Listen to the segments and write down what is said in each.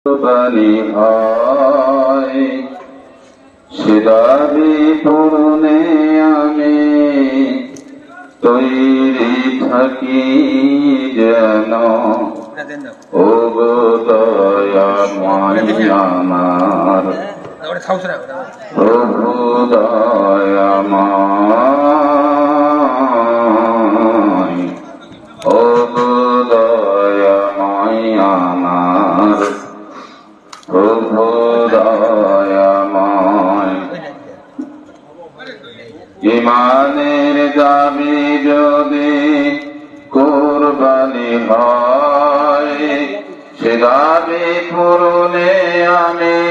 বাণী হয় সে দাবি পূরণে আমি তৈরি থাকি যেন ও গো দয়াময় আমার প্রভু দয়াময় ও গো দয়াময় আমার প্রভু দয়াময়। ইমানের দাবি যদি কুরবানি হয় সে দাবি পূরণে আমি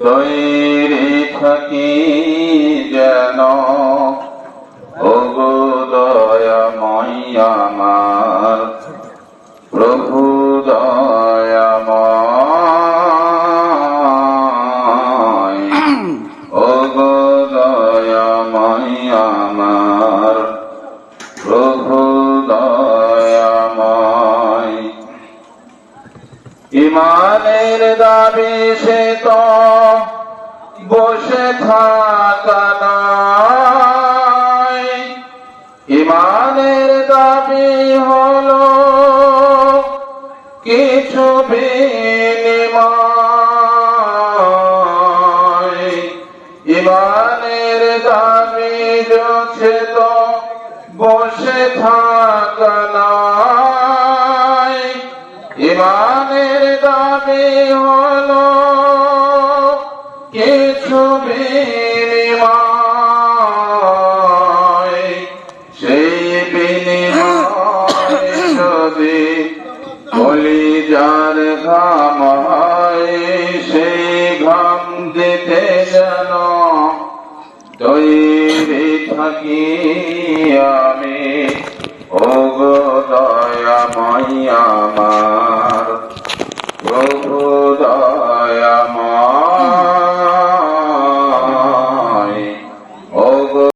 তৈরি থাকি যেন ও গো দয়াময় আমার প্রভু দয়াময় ও গো দয়াময় আমার প্রভু দয়াময়। ইমানের দাবি সে তো বসে থাকা নয়, ইমানের দাবি হলো কিছু বিনিময়। ইমানের দাবি আছে তো বসে থাকা নয়, ইমানের দাবি হলো কিছু বিনিময়। সেই বিনিময় যদি কলিজার ঘাম হয় সেই ঘাম দিতে যেন তৈরি থাকি আমি ও